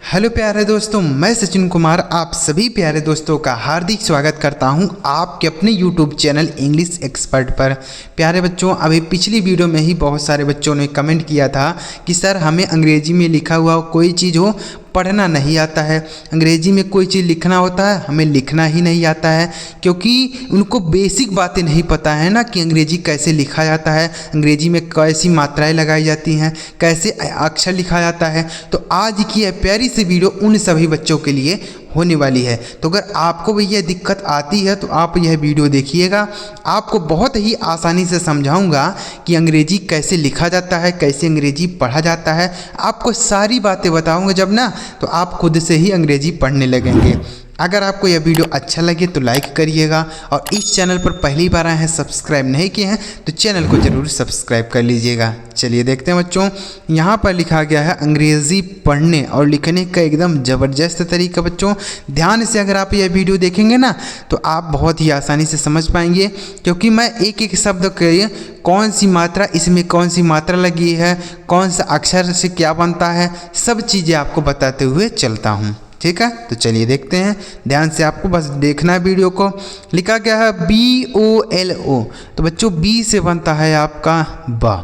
Hello प्यारे दोस्तों, मैं सचिन कुमार आप सभी प्यारे दोस्तों का हार्दिक स्वागत करता हूं आपके अपने यूट्यूब चैनल इंग्लिश एक्सपर्ट पर। प्यारे बच्चों, अभी पिछली वीडियो में ही बहुत सारे बच्चों ने कमेंट किया था कि सर हमें अंग्रेजी में लिखा हुआ कोई चीज़ हो पढ़ना नहीं आता है, अंग्रेजी में कोई चीज़ लिखना होता है हमें लिखना ही नहीं आता है, क्योंकि उनको बेसिक बातें नहीं पता है ना कि अंग्रेजी कैसे लिखा जाता है, अंग्रेजी में कैसी मात्राएं लगाई जाती हैं, कैसे अक्षर लिखा जाता है। तो आज की यह प्यारी सी वीडियो उन सभी बच्चों के लिए होने वाली है। तो अगर आपको भी यह दिक्कत आती है तो आप यह वीडियो देखिएगा, आपको बहुत ही आसानी से समझाऊंगा कि अंग्रेजी कैसे लिखा जाता है, कैसे अंग्रेजी पढ़ा जाता है। आपको सारी बातें बताऊंगा जब ना, तो आप खुद से ही अंग्रेजी पढ़ने लगेंगे। अगर आपको यह वीडियो अच्छा लगे तो लाइक करिएगा, और इस चैनल पर पहली बार आए हैं, सब्सक्राइब नहीं किए हैं तो चैनल को ज़रूर सब्सक्राइब कर लीजिएगा। चलिए देखते हैं बच्चों, यहाँ पर लिखा गया है अंग्रेज़ी पढ़ने और लिखने का एकदम ज़बरदस्त तरीका। बच्चों ध्यान से अगर आप यह वीडियो देखेंगे ना तो आप बहुत ही आसानी से समझ पाएंगे, क्योंकि मैं एक एक शब्द के कौन सी मात्रा, इसमें कौन सी मात्रा लगी है, कौन सा अक्षर से क्या बनता है, सब चीज़ें आपको बताते हुए चलता हूँ। ठीक है, तो चलिए देखते हैं। ध्यान से आपको बस देखना है वीडियो को। लिखा गया है BOLO, तो बच्चों बी से बनता है आपका बा,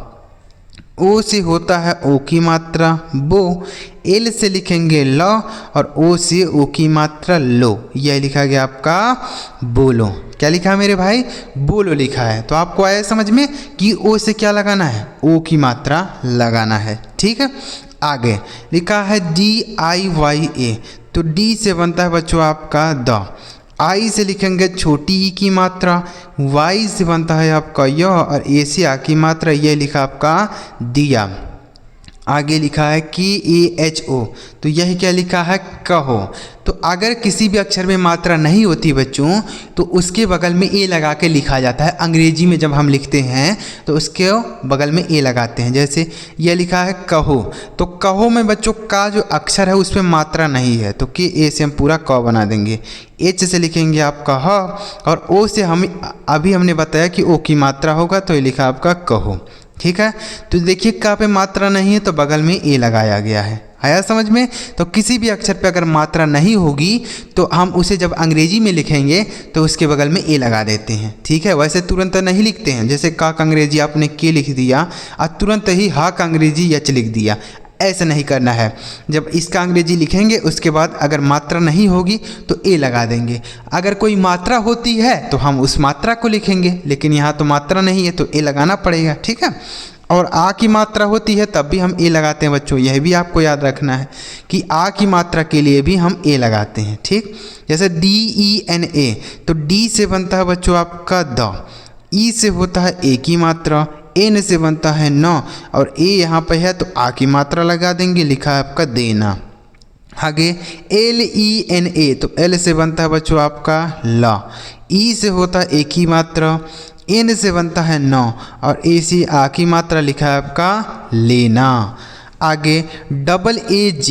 ओ से होता है ओ की मात्रा बो, एल से लिखेंगे ल, और ओ से ओ की मात्रा लो। यह लिखा गया आपका बोलो। क्या लिखा है मेरे भाई? बोलो लिखा है। तो आपको आया समझ में कि ओ से क्या लगाना है? ओ की मात्रा लगाना है। ठीक है, आगे लिखा है DIYA, तो डी से बनता है बच्चों आपका द, आई से लिखेंगे छोटी ई की मात्रा, वाई से बनता है आपका य, और ए से आ की मात्रा, यह लिखा आपका दिया। आगे लिखा है KAHO, तो यह क्या लिखा है? कहो। तो अगर किसी भी अक्षर में मात्रा नहीं होती बच्चों तो उसके बगल में ए लगा के लिखा जाता है। अंग्रेजी में जब हम लिखते हैं तो उसके बगल में ए लगाते हैं। जैसे यह लिखा है कहो, तो कहो में बच्चों का जो अक्षर है उसमें मात्रा नहीं है, तो KA से हम पूरा क बना देंगे। एच से लिखेंगे आपका ह, और ओ से हमने बताया कि ओ की मात्रा होगा, तो ये लिखा आपका कहो। ठीक है, तो देखिए का पे मात्रा नहीं है तो बगल में ए लगाया गया है। आया समझ में? तो किसी भी अक्षर पे अगर मात्रा नहीं होगी तो हम उसे जब अंग्रेजी में लिखेंगे तो उसके बगल में ए लगा देते हैं। ठीक है, वैसे तुरंत नहीं लिखते हैं। जैसे का अंग्रेजी आपने के लिख दिया और तुरंत ही हा का अंग्रेजी यच लिख दिया, ऐसा नहीं करना है। जब इसका अंग्रेजी लिखेंगे उसके बाद अगर मात्रा नहीं होगी तो ए लगा देंगे। अगर कोई मात्रा होती है तो हम उस मात्रा को लिखेंगे, लेकिन यहाँ तो मात्रा नहीं है तो ए लगाना पड़ेगा। ठीक है, और आ की मात्रा होती है तब भी हम ए लगाते हैं बच्चों, यह भी आपको याद रखना है कि आ की मात्रा के लिए भी हम ए लगाते हैं। ठीक, जैसे DENA, तो डी से बनता है बच्चों आपका द, ई से होता है ए की मात्रा, एन से बनता है न, और ए यहाँ पे है तो आ की मात्रा लगा देंगे, लिखा है आपका देना। आगे LENA, तो एल से बनता है बच्चों आपका ला, ई से होता है ए की मात्रा, एन से बनता है न, और ए से आ की मात्रा, लिखा है आपका लेना। आगे AG,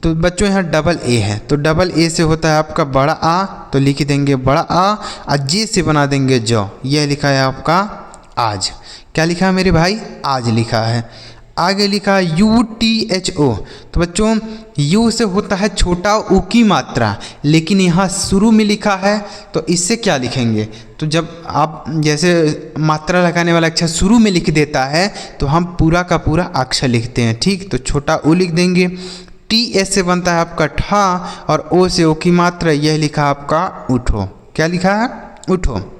तो बच्चों यहाँ डबल ए है, तो डबल ए से होता है आपका बड़ा आ, तो लिख देंगे बड़ा आ, और जे से बना देंगे जो, यह लिखा है आपका आज। क्या लिखा है मेरे भाई? आज लिखा है। आगे लिखा है UTHO, तो बच्चों यू से होता है छोटा ऊ की मात्रा, लेकिन यहाँ शुरू में लिखा है तो इससे क्या लिखेंगे? तो जब आप जैसे मात्रा लगाने वाला अक्षर शुरू में लिख देता है तो हम पूरा का पूरा अक्षर लिखते हैं। ठीक, तो छोटा ऊ लिख देंगे। TS से बनता है आपका ठा, और ओ से ओ की मात्रा, यह लिखा आपका उठो। क्या लिखा है? उठो।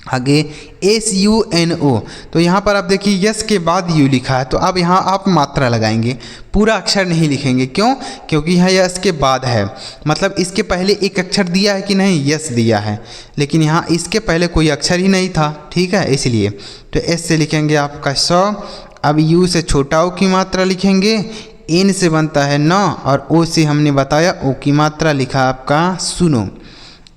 आगे SUNO, तो यहाँ पर आप देखिए यस के बाद यू लिखा है, तो अब यहाँ आप मात्रा लगाएंगे, पूरा अक्षर नहीं लिखेंगे। क्यों? क्योंकि यहाँ यस के बाद है, मतलब इसके पहले एक अक्षर दिया है कि नहीं? यस दिया है, लेकिन यहाँ इसके पहले कोई अक्षर ही नहीं था। ठीक है, इसलिए तो एस से लिखेंगे आपका सौ, अब यू से छोटा ओ की मात्रा लिखेंगे, एन से बनता है न, और ओ से हमने बताया ओ की मात्रा, लिखा आपका सुनो।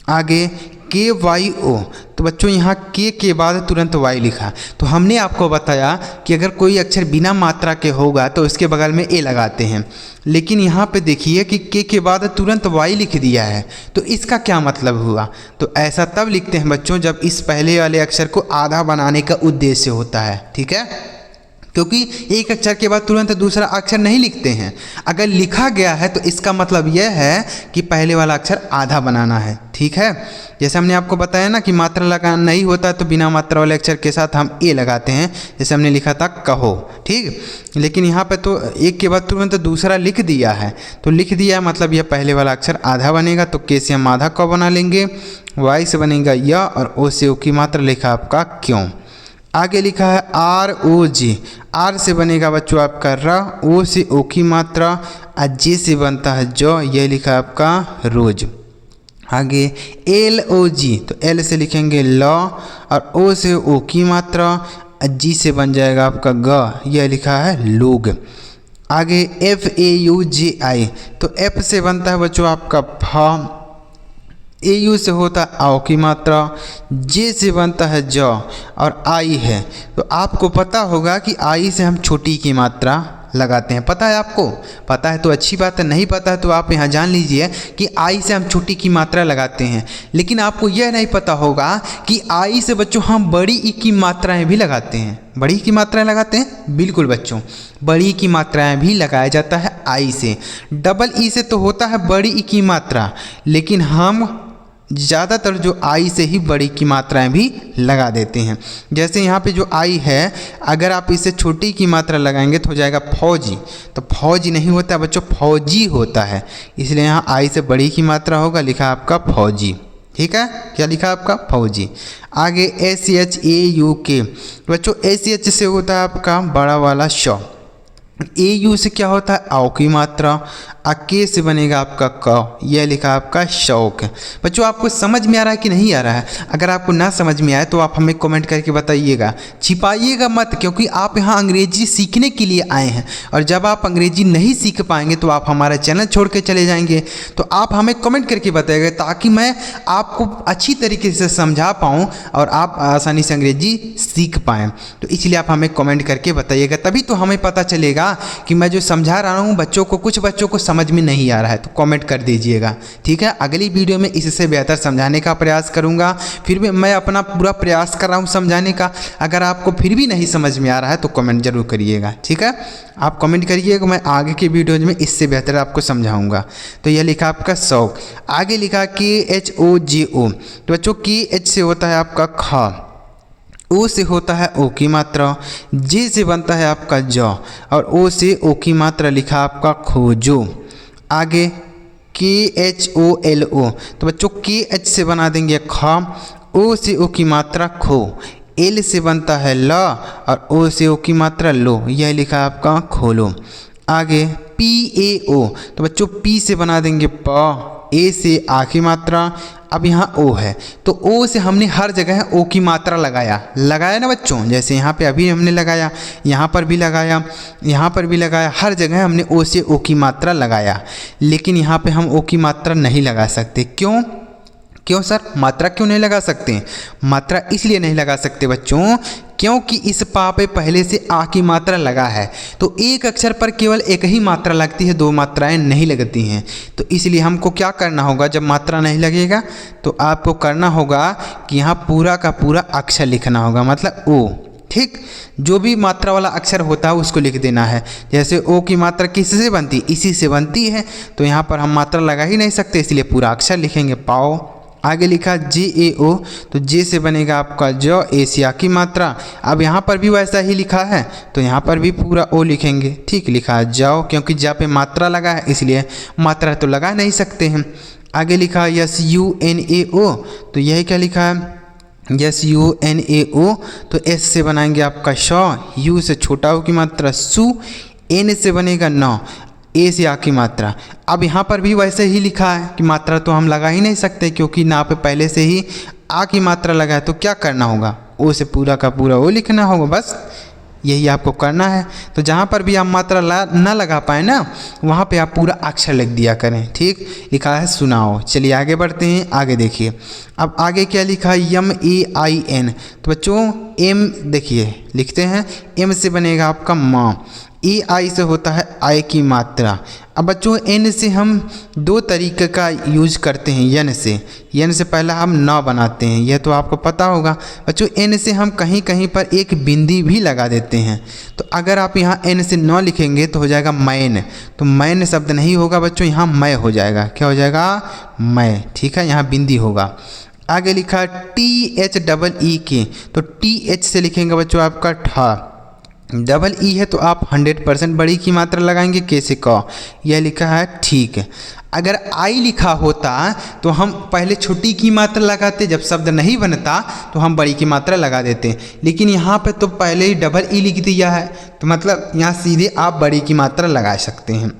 आगे KYO, तो बच्चों यहाँ के बाद तुरंत वाई लिखा, तो हमने आपको बताया कि अगर कोई अक्षर बिना मात्रा के होगा तो उसके बगल में ए लगाते हैं, लेकिन यहाँ पे देखिए कि के बाद तुरंत वाई लिख दिया है, तो इसका क्या मतलब हुआ? तो ऐसा तब लिखते हैं बच्चों जब इस पहले वाले अक्षर को आधा बनाने का उद्देश्य होता है। ठीक है, क्योंकि एक अक्षर के बाद तुरंत दूसरा अक्षर नहीं लिखते हैं। अगर लिखा गया है तो इसका मतलब यह है कि पहले वाला अक्षर आधा बनाना है। ठीक है, जैसे हमने आपको बताया ना कि मात्रा लगाना नहीं होता तो बिना मात्रा वाले अक्षर के साथ हम ए लगाते हैं, जैसे हमने लिखा था कहो। ठीक, लेकिन यहाँ पे तो एक के बाद तुरंत दूसरा लिख दिया है, तो लिख दिया मतलब यह पहले वाला अक्षर आधा बनेगा, तो के से हम आधा क बना लेंगे, वाई से बनेगा य, और ओ से ओ की मात्रा लिखा आपका क्यों। आगे लिखा है आर ओ जी, आर से बनेगा बच्चों आपका र, ओ से ओ की मात्रा, और जे से बनता है जो, यह लिखा आपका रोज। आगे एल ओ जी, तो एल से लिखेंगे ल, और ओ से ओ की मात्रा, और जी से बन जाएगा आपका ग, यह लिखा है लोग। आगे एफ ए यू जे आई, तो एफ से बनता है बच्चों आपका फ, ए यू से होता है आओ की मात्रा, जे से बनता है ज, और आई है तो आपको पता होगा कि आई से हम छोटी की मात्रा लगाते हैं। पता है आपको? पता है तो अच्छी बात है, नहीं पता है तो आप यहाँ जान लीजिए कि आई से हम छोटी की मात्रा लगाते हैं। लेकिन आपको यह नहीं पता होगा कि आई से बच्चों हम बड़ी ई की मात्राएं भी लगाते हैं। बड़ी की मात्राएं लगाते हैं, बिल्कुल बच्चों, बड़ी की मात्राएं भी लगाया जाता है आई से। डबल ई से तो होता है बड़ी ई की मात्रा, लेकिन हम ज़्यादातर जो आई से ही बड़ी की मात्राएं भी लगा देते हैं। जैसे यहाँ पे जो आई है, अगर आप इसे छोटी की मात्रा लगाएंगे तो हो जाएगा फौजी, तो फौजी नहीं होता बच्चों, फौजी होता है, इसलिए यहाँ आई से बड़ी की मात्रा होगा, लिखा आपका फौजी। ठीक है, क्या लिखा आपका फौजी। आगे एस एच ए यू के, बच्चों एस एच से होता है आपका बड़ा वाला श, ए यू से क्या होता है आओ की मात्रा, के से बनेगा आपका क, यह लिखा आपका शौक। बच्चों आपको समझ में आ रहा है कि नहीं आ रहा है? अगर आपको ना समझ में आए तो आप हमें कमेंट करके बताइएगा, छिपाइएगा मत, क्योंकि आप यहाँ अंग्रेजी सीखने के लिए आए हैं, और जब आप अंग्रेजी नहीं सीख पाएंगे तो आप हमारा चैनल छोड़ के चले जाएंगे। तो आप हमें कमेंट करके बताइएगा ताकि मैं आपको अच्छी तरीके से समझा पाऊँ और आप आसानी से अंग्रेजी सीख पाएँ। तो इसलिए आप हमें कमेंट करके बताइएगा, तभी तो हमें पता चलेगा कि मैं जो समझा रहा हूँ बच्चों को, कुछ बच्चों को समझ में नहीं आ रहा है, तो कमेंट कर दीजिएगा। ठीक है, अगली वीडियो में इससे बेहतर समझाने का प्रयास करूँगा। फिर भी मैं अपना पूरा प्रयास कर रहा हूँ समझाने का। अगर आपको फिर भी नहीं समझ में आ रहा है तो कमेंट जरूर करिएगा। ठीक है, आप कमेंट करिएगा, मैं आगे के वीडियो में इससे बेहतर आपको समझाऊँगा। तो यह लिखा आपका शौक। आगे लिखा के एच ओ जे ओ, तो बच्चों के एच से होता है आपका ख, ओ से होता है ओ की मात्रा, जे से बनता है आपका ज, और ओ से ओ की मात्रा लिखा आपका खोजो। आगे के एच ओ एल ओ, तो बच्चों के एच से बना देंगे ख, ओ से ओ की मात्रा खो, एल से बनता है ल, और ओ से ओ की मात्रा लो, यह लिखा आपका खोलो। आगे पी ए ओ, तो बच्चों पी से बना देंगे प, ए से आ की मात्रा, अब यहाँ ओ है तो ओ से हमने हर जगह ओ की मात्रा लगाया ना बच्चों। जैसे यहाँ पे अभी हमने लगाया, यहाँ पर भी लगाया, यहाँ पर भी लगाया, हर जगह हमने ओ से ओ की मात्रा लगाया। लेकिन यहाँ पे हम ओ की मात्रा नहीं लगा सकते। क्यों सर, मात्रा क्यों नहीं लगा सकते? मात्रा इसलिए नहीं लगा सकते बच्चों क्योंकि इस पा पे पहले से आ की मात्रा लगा है, तो एक अक्षर पर केवल एक ही मात्रा लगती है, दो मात्राएं नहीं लगती हैं। तो इसलिए हमको क्या करना होगा, जब मात्रा नहीं लगेगा तो आपको करना होगा कि यहाँ पूरा का पूरा अक्षर लिखना होगा, मतलब ओ। ठीक, जो भी मात्रा वाला अक्षर होता है उसको लिख देना है। जैसे ओ की मात्रा किससे बनती है, इसी से बनती है, तो यहाँ पर हम मात्रा लगा ही नहीं सकते, इसलिए पूरा अक्षर लिखेंगे पाओ। आगे लिखा जे ए ओ, तो जे से बनेगा आपका ज, ए से आ की मात्रा। अब यहाँ पर भी वैसा ही लिखा है तो यहाँ पर भी पूरा ओ लिखेंगे। ठीक, लिखा है जाओ, क्योंकि जा पे मात्रा लगा है इसलिए मात्रा तो लगा नहीं सकते हैं। आगे लिखा यस यू एन ए ओ, तो यही क्या लिखा है यस यू एन ए ओ, तो एस से बनाएंगे आपका श, यू से छोटा ओ की मात्रा सु, एन से बनेगा न, ए से आ की मात्रा। अब यहाँ पर भी वैसे ही लिखा है कि मात्रा तो हम लगा ही नहीं सकते क्योंकि ना पे पहले से ही आ की मात्रा लगा है, तो क्या करना होगा, ओ से पूरा का पूरा ओ लिखना होगा, बस यही आपको करना है। तो जहाँ पर भी आप मात्रा ना लगा पाए ना, वहाँ पे आप पूरा अक्षर लिख दिया करें। ठीक, लिखा है सुनाओ। चलिए आगे बढ़ते हैं, आगे देखिए। अब आगे क्या लिखा है यम ए आई एन, तो बच्चों एम देखिए लिखते हैं, एम से बनेगा आपका माँ, ए आई से होता है आय की मात्रा। अब बच्चों एन से हम दो तरीके का यूज करते हैं। एन से पहला हम न बनाते हैं, यह तो आपको पता होगा बच्चों। एन से हम कहीं कहीं पर एक बिंदी भी लगा देते हैं। तो अगर आप यहाँ एन से न लिखेंगे तो हो जाएगा मैन, तो मैन शब्द नहीं होगा बच्चों, यहाँ मैं हो जाएगा। क्या हो जाएगा? मैं। ठीक है, यहाँ बिंदी होगा। आगे लिखा THEE, तो TH से लिखेंगे बच्चों आपका ठा, डबल ई है तो आप 100% बड़ी की मात्रा लगाएंगे, कैसे क, यह लिखा है ठीक। अगर आई लिखा होता तो हम पहले छोटी की मात्रा लगाते, जब शब्द नहीं बनता तो हम बड़ी की मात्रा लगा देते, लेकिन यहाँ पे तो पहले ही डबल ई लिख दिया है, तो मतलब यहाँ सीधे आप बड़ी की मात्रा लगा सकते हैं।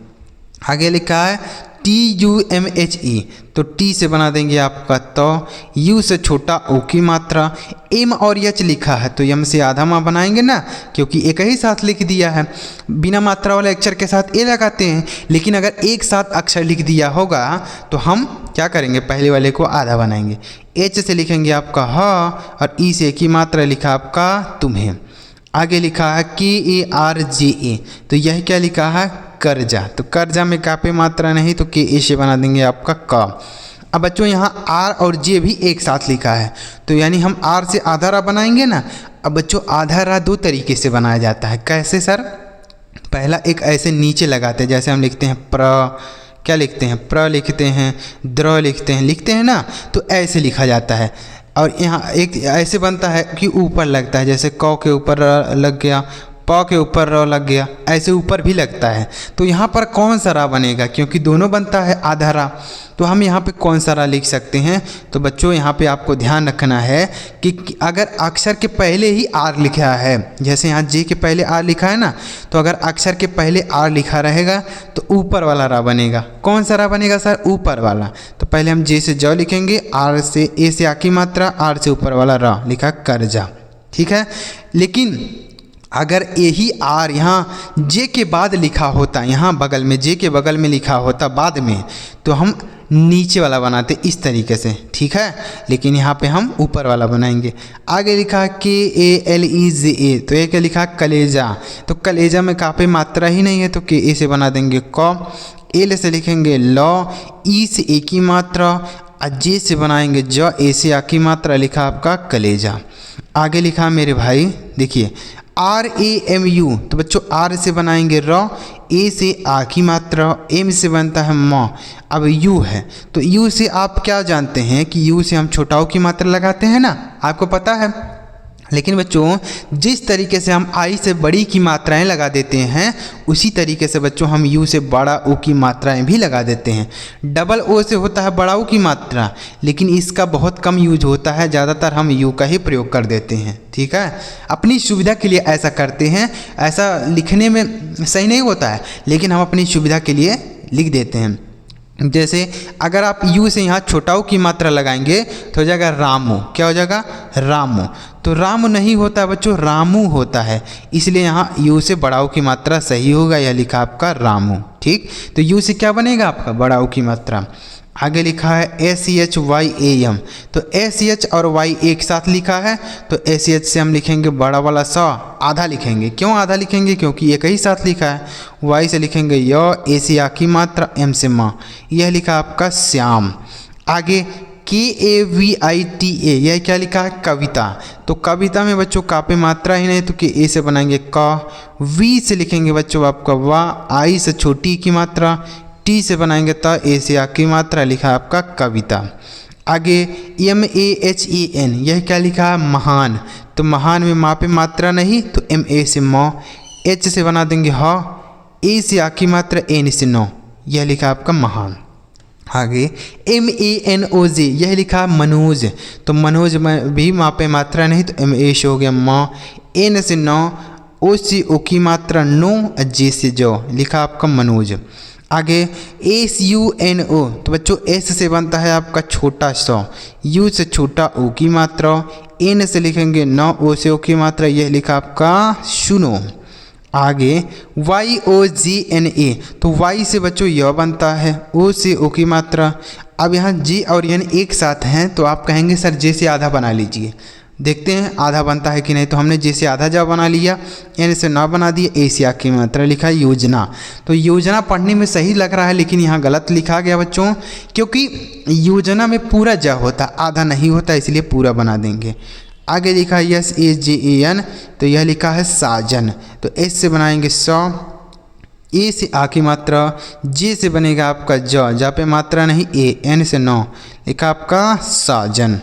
आगे लिखा है TUMHE, तो टी से बना देंगे आपका तो, यू से छोटा ओ की मात्रा, एम और एच लिखा है तो एम से आधा माँ बनाएंगे ना, क्योंकि एक ही साथ लिख दिया है। बिना मात्रा वाले अक्षर के साथ ए लगाते हैं, लेकिन अगर एक साथ अक्षर लिख दिया होगा तो हम क्या करेंगे, पहले वाले को आधा बनाएंगे। एच से लिखेंगे आपका ह, और ई से की मात्रा लिखा आपका तुम्हें। आगे लिखा है KARJA, तो यह क्या लिखा है, कर्जा, तो कर्जा में का पे मात्रा नहीं तो KA से बना देंगे आपका क। अब बच्चों यहाँ आर और जे भी एक साथ लिखा है, तो यानी हम आर से आधा रा बनाएंगे ना। अब बच्चों आधा रा दो तरीके से बनाया जाता है। कैसे सर? पहला एक ऐसे नीचे लगाते हैं, जैसे हम लिखते हैं प्र, क्या लिखते हैं, प्र लिखते हैं, द्र लिखते हैं ना, तो ऐसे लिखा जाता है। और यहाँ एक ऐसे बनता है कि ऊपर लगता है, जैसे क के ऊपर लग गया, प के ऊपर र लग गया, ऐसे ऊपर भी लगता है। तो यहाँ पर कौन सा रा बनेगा, क्योंकि दोनों बनता है आधा रा, तो हम यहाँ पे कौन सा रा लिख सकते हैं। तो बच्चों यहाँ पे आपको ध्यान रखना है कि अगर अक्षर के पहले ही आर लिखा है, जैसे यहाँ जे के पहले आर लिखा है ना, तो अगर अक्षर के पहले आर लिखा रहेगा तो ऊपर वाला रा बनेगा। कौन सा रा बनेगा सर? ऊपर वाला। तो पहले हम जे से ज लिखेंगे, आर से ए से आ की मात्रा, आर से ऊपर वाला रा लिखा कर्जा। ठीक है, लेकिन अगर यही आर यहाँ जे के बाद लिखा होता, यहाँ बगल में जे के बगल में लिखा होता बाद में, तो हम नीचे वाला बनाते इस तरीके से। ठीक है, लेकिन यहाँ पे हम ऊपर वाला बनाएंगे। आगे लिखा KALEJA, तो ये क्या लिखा, कलेजा, तो कलेजा में का पे मात्रा ही नहीं है तो KA से बना देंगे क। एल से लिखेंगे लॉ, ई से ए की मात्रा, जे से बनाएंगे ज, ए से आ की मात्रा लिखा आपका कलेजा। आगे लिखा मेरे भाई देखिए RAMU, तो बच्चों आर से बनाएंगे र, ए से आ की मात्रा, एम से बनता है म। अब यू है तो यू से आप क्या जानते हैं कि यू से हम छोटाओं की मात्रा लगाते हैं ना, आपको पता है। लेकिन बच्चों जिस तरीके से हम आई से बड़ी की मात्राएं लगा देते हैं, उसी तरीके से बच्चों हम यू से बड़ा ओ की मात्राएं भी लगा देते हैं। डबल ओ से होता है बड़ा ओ की मात्रा, लेकिन इसका बहुत कम यूज होता है, ज़्यादातर हम यू का ही प्रयोग कर देते हैं। ठीक है, अपनी सुविधा के लिए ऐसा करते हैं, ऐसा लिखने में सही नहीं होता है, लेकिन हम अपनी सुविधा के लिए लिख देते हैं। जैसे अगर आप यू से यहाँ छोटाओं की मात्रा लगाएंगे तो हो जाएगा रामू। क्या हो जाएगा? रामू। तो राम नहीं होता बच्चों, रामू होता है, इसलिए यहाँ यू से बड़ाओं की मात्रा सही होगा, यह लिखा आपका रामू। ठीक, तो यू से क्या बनेगा आपका, बड़ाओं की मात्रा। आगे लिखा है SHYAM, तो SH और Y एक साथ लिखा है, तो SH से हम लिखेंगे बड़ा वाला स, आधा लिखेंगे। क्यों आधा लिखेंगे? क्योंकि एक ही साथ लिखा है। Y से लिखेंगे य, ए से आ की मात्रा, एम से माँ, यह लिखा आपका श्याम। आगे KAVITA, यह क्या लिखा है, कविता, तो कविता में बच्चों का पे मात्रा ही नहीं तो KA से बनाएंगे क। V से लिखेंगे बच्चों आपका वा, आई से छोटी की मात्रा, टी से बनाएंगे त, ए से आ की मात्रा लिखा आपका कविता। आगे MAHAN, यह क्या लिखा है, महान, तो महान में माँ पे मात्रा नहीं तो MA से म, H से बना देंगे ह, ए से आ की मात्रा, एन से नो, यह लिखा आपका महान। आगे MANOJ, यह लिखा मनोज, तो मनोज में भी माँ पे मात्रा नहीं तो MA से हो गया म, एन से नो, ओ से ओ की मात्रा नो, जे से जो, लिखा आपका मनोज। आगे SUNO, तो बच्चों S से बनता है आपका छोटा सा, U से छोटा O की मात्रा, N से लिखेंगे न, O से O की मात्रा, यह लिखा आपका सुनो। आगे YOGNA, तो Y से बच्चों यह बनता है, O से O की मात्रा। अब यहाँ J और N एक साथ हैं तो आप कहेंगे सर J से आधा बना लीजिए, देखते हैं आधा बनता है कि नहीं। तो हमने जैसे आधा जब बना लिया, एन से 9 बना दिया, ए से आ की मात्रा लिखा योजना। तो योजना पढ़ने में सही लग रहा है, लेकिन यहाँ गलत लिखा गया बच्चों, क्योंकि योजना में पूरा ज होता, आधा नहीं होता, इसलिए पूरा बना देंगे। आगे लिखा है SAJAN, तो यह लिखा है साजन। तो एस से बनाएंगे 100, ए से आ की मात्रा, जे से बनेगा आपका जा पे मात्रा नहीं ए, एन से 9 लिखा आपका साजन।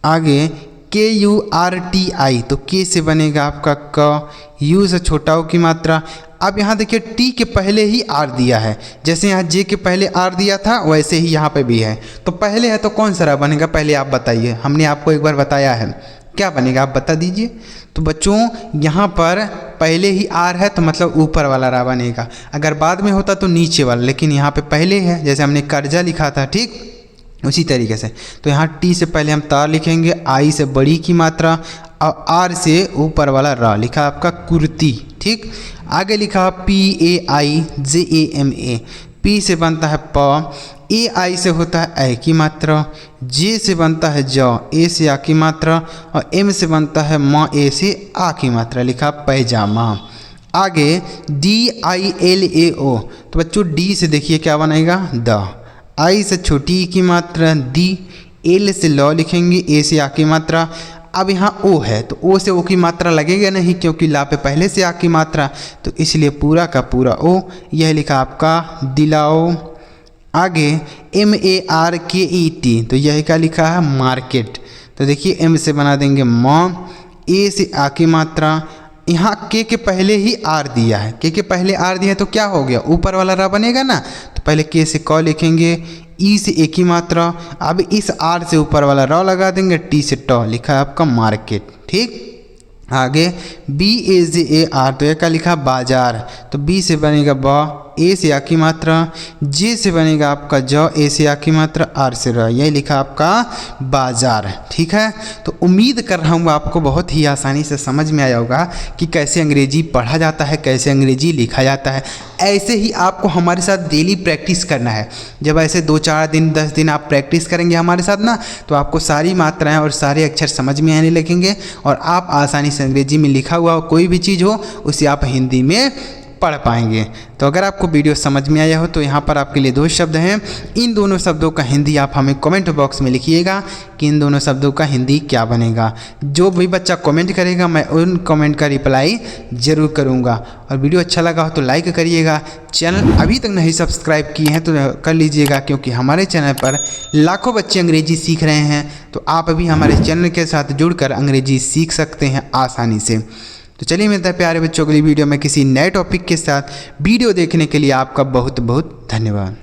आगे KURTI, तो के से बनेगा आपका क, यू से छोटा ओ की मात्रा। अब यहाँ देखिए टी के पहले ही आर दिया है, जैसे यहाँ जे के पहले आर दिया था वैसे ही यहाँ पे भी है। तो पहले है तो कौन सा बनेगा, पहले आप बताइए, हमने आपको एक बार बताया है, क्या बनेगा आप बता दीजिए। तो बच्चों यहाँ पर पहले ही आर है तो मतलब ऊपर वाला रा बनेगा, अगर बाद में होता तो नीचे वाला, लेकिन यहाँ पे पहले है, जैसे हमने कर्जा लिखा था, ठीक उसी तरीके से। तो यहाँ टी से पहले हम तार लिखेंगे, आई से बड़ी की मात्रा और आर से ऊपर वाला रा लिखा आपका कुर्ती, ठीक। आगे लिखा PAIJAMA, पी से बनता है प, ए आई से होता है ए की मात्रा, जे से बनता है ज, ए से आ की मात्रा, और एम से बनता है म, ए से आ की मात्रा लिखा पैजामा। आगे DILAO, तो बच्चों डी से देखिए क्या बनेगा द, आई से छोटी की मात्रा दी, एल से लॉ लिखेंगे, ए से आ की मात्रा। अब यहाँ ओ है तो ओ से ओ की मात्रा लगेगा नहीं, क्योंकि ला पे पहले से आ की मात्रा, तो इसलिए पूरा का पूरा ओ, यह लिखा आपका दिलाओ। आगे MARKET, तो यह क्या लिखा है मार्केट। तो देखिए एम से बना देंगे म, ए से आ की मात्रा, यहाँ के पहले ही आर दिया है, के पहले आर दिया है तो क्या हो गया, ऊपर वाला रा बनेगा ना। तो पहले के से क लिखेंगे, ई से एक ही मात्रा, अब इस आर से ऊपर वाला र लगा देंगे, टी से ट लिखा है आपका मार्केट, ठीक। आगे BAJAR, तो यह क्या लिखा बाजार। तो बी से बनेगा ब, ए से आ की मात्रा, जे से बनेगा आपका ज, ए से आ की मात्रा, आर से र, यही लिखा आपका बाजार, ठीक है। तो उम्मीद कर रहा हूँ आपको बहुत ही आसानी से समझ में आया होगा कि कैसे अंग्रेजी पढ़ा जाता है, कैसे अंग्रेजी लिखा जाता है। ऐसे ही आपको हमारे साथ डेली प्रैक्टिस करना है। जब ऐसे 2-4 दिन 10 दिन आप प्रैक्टिस करेंगे हमारे साथ ना, तो आपको सारी मात्राएं और सारे अक्षर समझ में आने लगेंगे, और आप आसानी से अंग्रेजी में लिखा हुआ कोई भी चीज़ हो उसे आप हिंदी में पढ़ पाएंगे। तो अगर आपको वीडियो समझ में आया हो तो यहाँ पर आपके लिए 2 शब्द हैं, इन दोनों शब्दों का हिंदी आप हमें कमेंट बॉक्स में लिखिएगा कि इन दोनों शब्दों का हिंदी क्या बनेगा। जो भी बच्चा कमेंट करेगा मैं उन कमेंट का रिप्लाई ज़रूर करूँगा। और वीडियो अच्छा लगा हो तो लाइक करिएगा, चैनल अभी तक नहीं सब्सक्राइब किए हैं तो कर लीजिएगा, क्योंकि हमारे चैनल पर लाखों बच्चे अंग्रेजी सीख रहे हैं, तो आप अभी हमारे चैनल के साथ जुड़कर अंग्रेजी सीख सकते हैं आसानी से। तो चलिए मिलता है प्यारे बच्चों अगली वीडियो में किसी नए टॉपिक के साथ। वीडियो देखने के लिए आपका बहुत बहुत धन्यवाद।